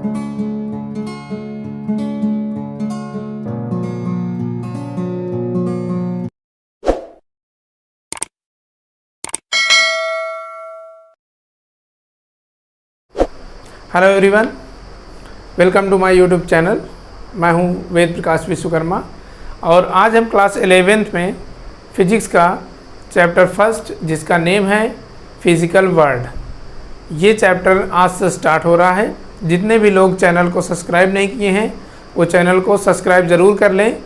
Hello everyone, welcome to my YouTube channel. मैं हूं वेद प्रकाश विश्वकर्मा और आज हम क्लास 11th में फिजिक्स का चैप्टर फर्स्ट, जिसका नेम है फिजिकल वर्ल्ड, ये चैप्टर आज से स्टार्ट हो रहा है। जितने भी लोग चैनल को सब्सक्राइब नहीं किए हैं वो चैनल को सब्सक्राइब ज़रूर कर लें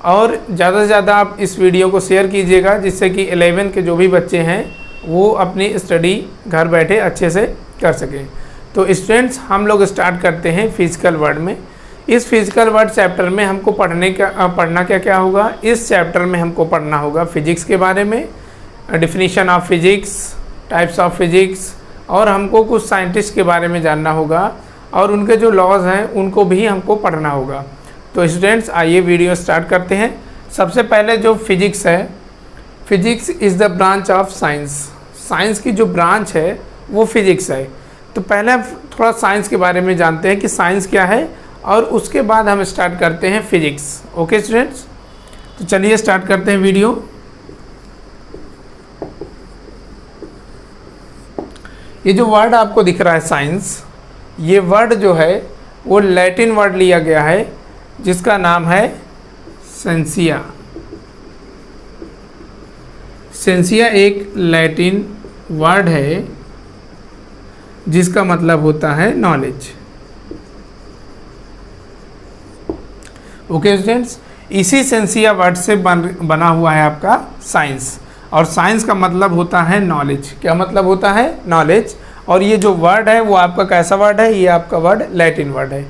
और ज़्यादा से ज़्यादा आप इस वीडियो को शेयर कीजिएगा, जिससे कि 11th के जो भी बच्चे हैं वो अपनी स्टडी घर बैठे अच्छे से कर सकें। तो स्टूडेंट्स, हम लोग स्टार्ट करते हैं फिजिकल वर्ल्ड में। इस फिजिकल वर्ल्ड चैप्टर में हमको पढ़ना क्या होगा। इस चैप्टर में हमको पढ़ना होगा फिजिक्स के बारे में, definition of physics, types of physics, और हमको कुछ साइंटिस्ट के बारे में जानना होगा और उनके जो लॉज हैं उनको भी हमको पढ़ना होगा। तो स्टूडेंट्स, आइए वीडियो स्टार्ट करते हैं। सबसे पहले जो फिजिक्स है, physics is the branch of science. Science की जो ब्रांच है वो फिजिक्स है। तो पहले थोड़ा साइंस के बारे में जानते हैं कि साइंस क्या है और उसके बाद हम स्टार्ट करते हैं फिजिक्स। ओके स्टूडेंट्स, तो चलिए स्टार्ट करते हैं वीडियो। ये जो वर्ड आपको दिख रहा है साइंस, ये वर्ड जो है वो लैटिन वर्ड लिया गया है जिसका नाम है सेंसिया। सेंसिया एक लैटिन वर्ड है जिसका मतलब होता है नॉलेज। ओके स्टूडेंट्स, इसी सेंसिया वर्ड से बना हुआ है आपका साइंस, और साइंस का मतलब होता है नॉलेज। क्या मतलब होता है? नॉलेज। और ये जो वर्ड है वो आपका कैसा वर्ड है? ये आपका वर्ड लैटिन वर्ड है।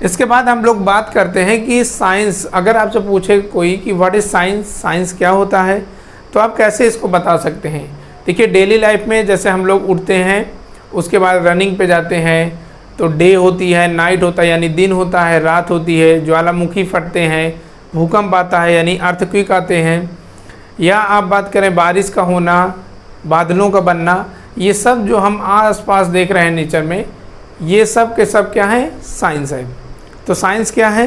इसके बाद हम लोग बात करते हैं कि साइंस, अगर आपसे पूछे कोई कि व्हाट इज साइंस, साइंस क्या होता है, तो आप कैसे इसको बता सकते हैं? देखिए, डेली लाइफ में जैसे हम लोग उठते हैं, उसके बाद रनिंग पे जाते हैं, तो डे होती है, नाइट होता है यानी दिन होता है, रात होती है, ज्वालामुखी फटते हैं, भूकंप आता है यानी अर्थक्वेक आते हैं, या आप बात करें बारिश का होना, बादलों का बनना, ये सब जो हम आसपास देख रहे हैं नेचर में, ये सब के सब क्या है? साइंस है। तो साइंस क्या है?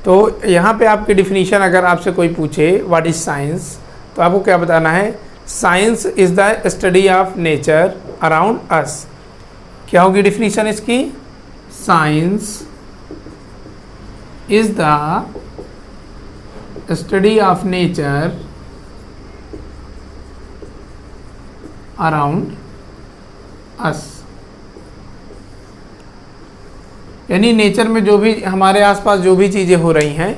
तो यहाँ पे आपकी डिफिनीशन अगर आपसे कोई पूछे व्हाट इज साइंस, तो आपको क्या बताना है? Science is the study of nature around us. क्या होगी डिफिनीशन इसकी? Science is the study of nature around us. यानी नेचर में जो भी हमारे आसपास जो भी चीज़ें हो रही हैं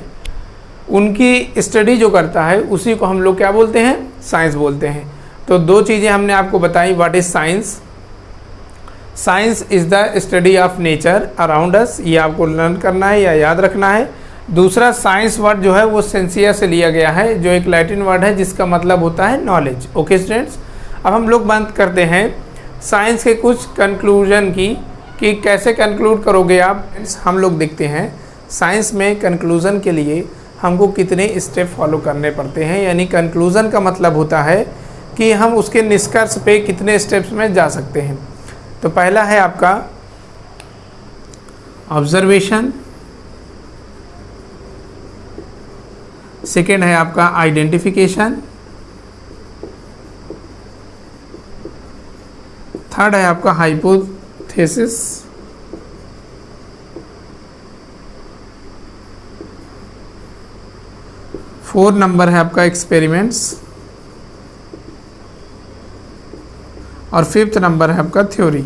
उनकी स्टडी जो करता है उसी को हम लोग क्या बोलते हैं? साइंस बोलते हैं। तो दो चीज़ें हमने आपको बताई, what is science. Science is the study of nature around us, ये आपको लर्न करना है या याद रखना है। दूसरा, साइंस वर्ड जो है वो सेंसिया से लिया गया है, जो एक लैटिन वर्ड है जिसका मतलब होता है नॉलेज। ओके स्टूडेंट्स, अब हम लोग बात करते हैं साइंस के कुछ कंक्लूजन की, कि कैसे कंक्लूड करोगे आप। हम लोग देखते हैं साइंस में कंक्लूजन के लिए हमको कितने स्टेप फॉलो करने पड़ते हैं। यानी कंक्लूज़न का मतलब होता है कि हम उसके निष्कर्ष पे कितने स्टेप्स में जा सकते हैं। तो पहला है आपका ऑब्जर्वेशन, सेकेंड है आपका आइडेंटिफिकेशन, थर्ड है आपका हाइपोथेसिस, फोर नंबर है आपका एक्सपेरिमेंट्स, और फिफ्थ नंबर है आपका थ्योरी।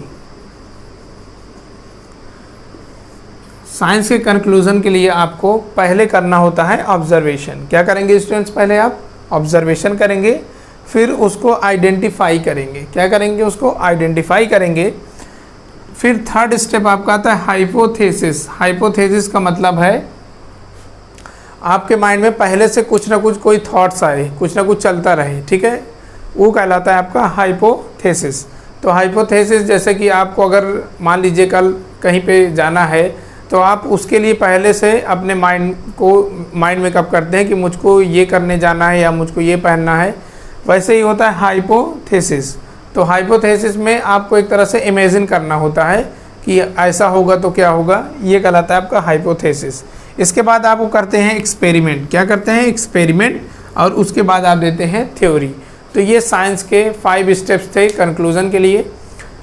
साइंस के कंक्लूजन के लिए आपको पहले करना होता है ऑब्जर्वेशन। क्या करेंगे स्टूडेंट्स? पहले आप ऑब्जर्वेशन करेंगे, फिर उसको आइडेंटिफाई करेंगे। क्या करेंगे? उसको आइडेंटिफाई करेंगे। फिर थर्ड स्टेप आपका आता है हाइपोथेसिस। हाइपोथेसिस का मतलब है आपके माइंड में पहले से कुछ ना कुछ कोई थॉट्स आए, कुछ ना कुछ चलता रहे, ठीक है, वो कहलाता है आपका हाइपोथेसिस। तो हाइपोथेसिस जैसे कि आपको अगर मान लीजिए कल कहीं पे जाना है, तो आप उसके लिए पहले से अपने माइंड मेकअप करते हैं कि मुझको ये करने जाना है या मुझको ये पहनना है। वैसे ही होता है हाइपोथेसिस। तो हाइपोथेसिस में आपको एक तरह से इमेजिन करना होता है कि ऐसा होगा तो क्या होगा, ये कहलाता है आपका हाइपोथेसिस। इसके बाद आप वो करते हैं एक्सपेरिमेंट। क्या करते हैं? एक्सपेरिमेंट। और उसके बाद आप देते हैं थ्योरी। तो ये साइंस के 5 स्टेप्स थे कंक्लूजन के लिए।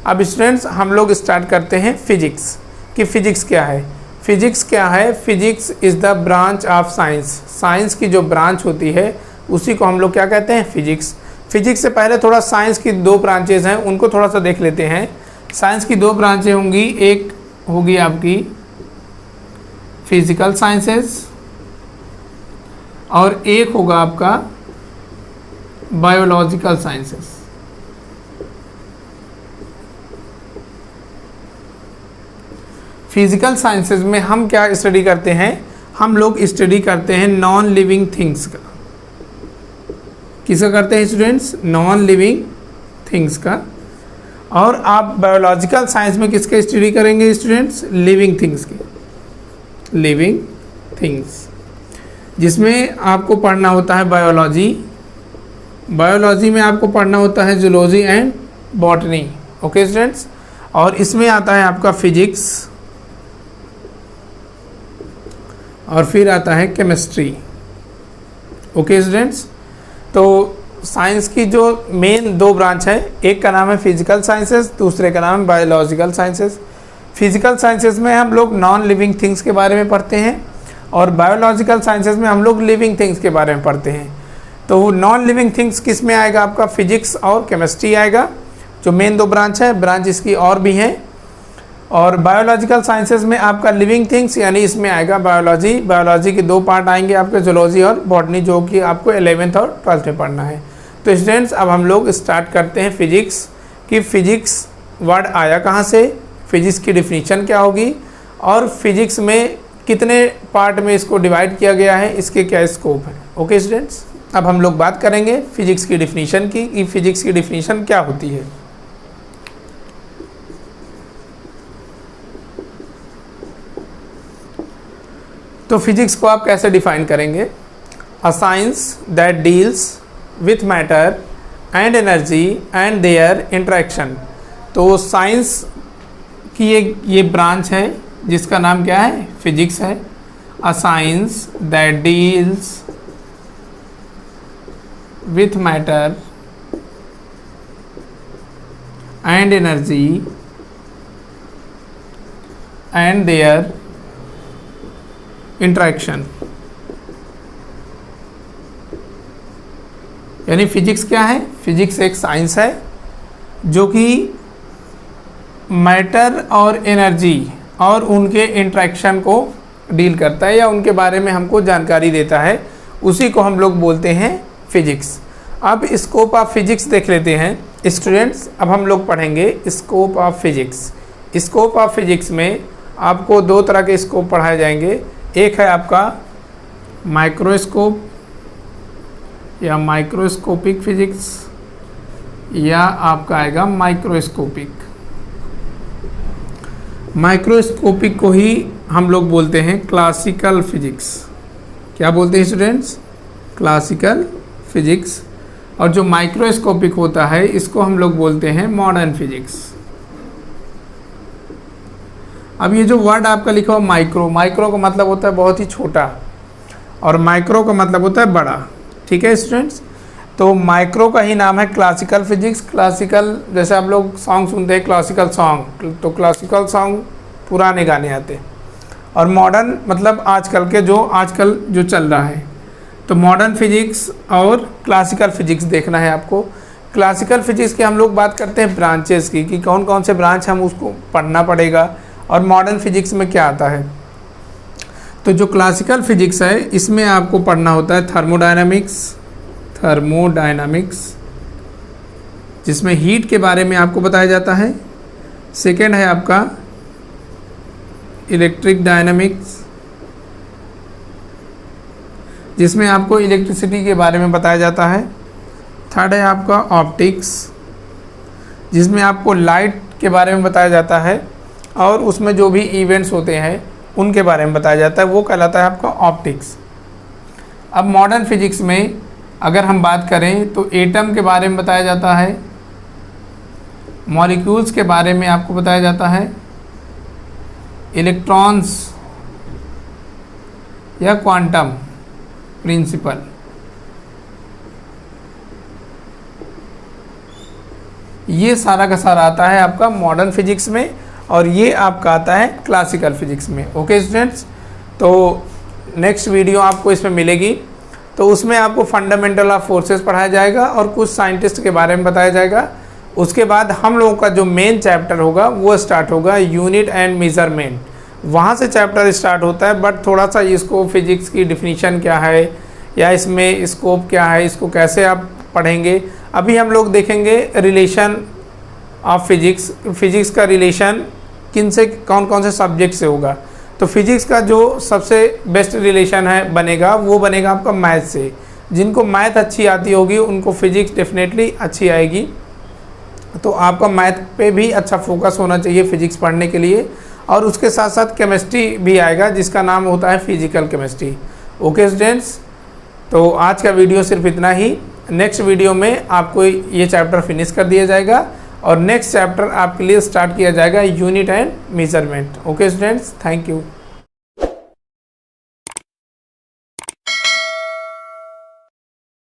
अब स्टूडेंट्स हम लोग स्टार्ट करते हैं फिजिक्स कि फिजिक्स क्या है। फिजिक्स क्या है? Physics is the branch of science. Science की जो ब्रांच होती है उसी को हम लोग क्या कहते हैं? फिजिक्स। फिजिक्स से पहले थोड़ा साइंस की 2 ब्रांचेज हैं, उनको थोड़ा सा देख लेते हैं। साइंस की 2 ब्रांचें होंगी, एक होगी आपकी फिजिकल साइंसेस और एक होगा आपका बायोलॉजिकल साइंसेस। फिजिकल साइंसेस में हम क्या स्टडी करते हैं? हम लोग स्टडी करते हैं नॉन लिविंग थिंग्स का। किसका करते हैं स्टूडेंट्स? नॉन लिविंग थिंग्स का। और आप बायोलॉजिकल साइंस में किसके स्टडी करेंगे स्टूडेंट्स? लिविंग थिंग्स के। लिविंग थिंग्स जिसमें आपको पढ़ना होता है बायोलॉजी। बायोलॉजी में आपको पढ़ना होता है zoology and botany. Okay students. और इसमें आता है आपका फिजिक्स और फिर आता है केमिस्ट्री। Okay students. तो साइंस की जो मेन 2 ब्रांच है, एक का नाम है फिजिकल साइंसेस, दूसरे का नाम है बायोलॉजिकल साइंसेस। फिजिकल साइंसेस में हम लोग नॉन लिविंग थिंग्स के बारे में पढ़ते हैं और बायोलॉजिकल साइंसेस में हम लोग लिविंग थिंग्स के बारे में पढ़ते हैं। तो नॉन लिविंग थिंग्स किस में आएगा? आपका फिजिक्स और केमिस्ट्री आएगा, जो मेन 2 ब्रांच है। ब्रांच इसकी और भी हैं। और बायोलॉजिकल साइंसेस में आपका लिविंग थिंग्स यानी इसमें आएगा बायोलॉजी। बायोलॉजी के 2 पार्ट आएंगे आपके, जूलॉजी और बॉटनी, जो कि आपको 11th और 12th में पढ़ना है। तो स्टूडेंट्स अब हम लोग स्टार्ट करते हैं फिजिक्स कि फिजिक्स वर्ड आया कहाँ से, फिजिक्स की डिफिनीशन क्या होगी और फिजिक्स में कितने पार्ट में इसको डिवाइड किया गया है, इसके क्या स्कोप है। Okay students. अब हम लोग बात करेंगे फिजिक्स की डिफिनीशन की कि फिजिक्स की डिफिनीशन क्या होती है। तो फिजिक्स को आप कैसे डिफाइन करेंगे? A science that deals with matter and energy and there interaction. तो साइंस की ये ब्रांच है जिसका नाम क्या है? फिजिक्स है। A science that deals with matter and energy and there interaction. यानी फिजिक्स क्या है? फिजिक्स एक साइंस है जो कि मैटर और एनर्जी और उनके इंटरेक्शन को डील करता है या उनके बारे में हमको जानकारी देता है, उसी को हम लोग बोलते हैं फिजिक्स। अब स्कोप ऑफ फिजिक्स देख लेते हैं स्टूडेंट्स। अब हम लोग पढ़ेंगे scope of physics. Scope of physics में आपको 2 तरह के स्कोप पढ़ाए जाएंगे। एक है आपका माइक्रोस्कोप या माइक्रोस्कोपिक फिजिक्स, या आपका आएगा माइक्रोस्कोपिक। माइक्रोस्कोपिक को ही हम लोग बोलते हैं क्लासिकल फिजिक्स। क्या बोलते हैं स्टूडेंट्स? Classical physics. और जो माइक्रोस्कोपिक होता है इसको हम लोग बोलते हैं मॉडर्न फिजिक्स। अब ये जो वर्ड आपका लिखा हुआ माइक्रो, माइक्रो का मतलब होता है बहुत ही छोटा और माइक्रो का मतलब होता है बड़ा। ठीक है स्टूडेंट्स। तो माइक्रो का ही नाम है क्लासिकल फिजिक्स। क्लासिकल जैसे आप लोग सॉन्ग सुनते हैं क्लासिकल सॉन्ग, तो क्लासिकल सॉन्ग पुराने गाने आते हैं और मॉडर्न मतलब आजकल जो चल रहा है। तो मॉडर्न फिजिक्स और क्लासिकल फिजिक्स देखना है आपको। क्लासिकल फिजिक्स की हम लोग बात करते हैं ब्रांचेस की कि कौन कौन से ब्रांच हम उसको पढ़ना पड़ेगा और मॉडर्न फिजिक्स में क्या आता है। तो जो क्लासिकल फिजिक्स है इसमें आपको पढ़ना होता है थर्मोडायनामिक्स जिसमें हीट के बारे में आपको बताया जाता है। सेकेंड है आपका इलेक्ट्रिक डायनामिक्स जिसमें आपको इलेक्ट्रिसिटी के बारे में बताया जाता है। थर्ड है आपका ऑप्टिक्स जिसमें आपको लाइट के बारे में बताया जाता है और उसमें जो भी इवेंट्स होते हैं उनके बारे में बताया जाता है, वो कहलाता है आपका ऑप्टिक्स। अब मॉडर्न फिजिक्स में अगर हम बात करें तो एटम के बारे में बताया जाता है, मॉलिक्यूल्स के बारे में आपको बताया जाता है, इलेक्ट्रॉन्स या क्वांटम प्रिंसिपल। ये सारा का सारा आता है आपका मॉडर्न फिजिक्स में और ये आपका आता है क्लासिकल फिजिक्स में। ओके स्टूडेंट्स, तो नेक्स्ट वीडियो आपको इसमें मिलेगी, तो उसमें आपको फंडामेंटल ऑफ फोर्सेस पढ़ाया जाएगा और कुछ साइंटिस्ट के बारे में बताया जाएगा। उसके बाद हम लोगों का जो मेन चैप्टर होगा वो स्टार्ट होगा यूनिट एंड मेजरमेंट। वहाँ से चैप्टर स्टार्ट होता है, बट थोड़ा सा इसको फिजिक्स की डिफिनीशन क्या है या इसमें स्कोप क्या है, इसको कैसे आप पढ़ेंगे। अभी हम लोग देखेंगे रिलेशन ऑफ फिजिक्स, फिजिक्स का रिलेशन किन से कौन कौन से सब्जेक्ट से होगा। तो फिजिक्स का जो सबसे बेस्ट रिलेशन है बनेगा वो बनेगा आपका मैथ से। जिनको मैथ अच्छी आती होगी उनको फिजिक्स डेफिनेटली अच्छी आएगी, तो आपका मैथ पे भी अच्छा फोकस होना चाहिए फिजिक्स पढ़ने के लिए। और उसके साथ साथ केमिस्ट्री भी आएगा जिसका नाम होता है फिजिकल केमिस्ट्री। ओके स्टूडेंट्स, तो आज का वीडियो सिर्फ इतना ही। नेक्स्ट वीडियो में आपको ये चैप्टर फिनिश कर दिया जाएगा और नेक्स्ट चैप्टर आपके लिए स्टार्ट किया जाएगा unit and measurement. Okay students, thank you.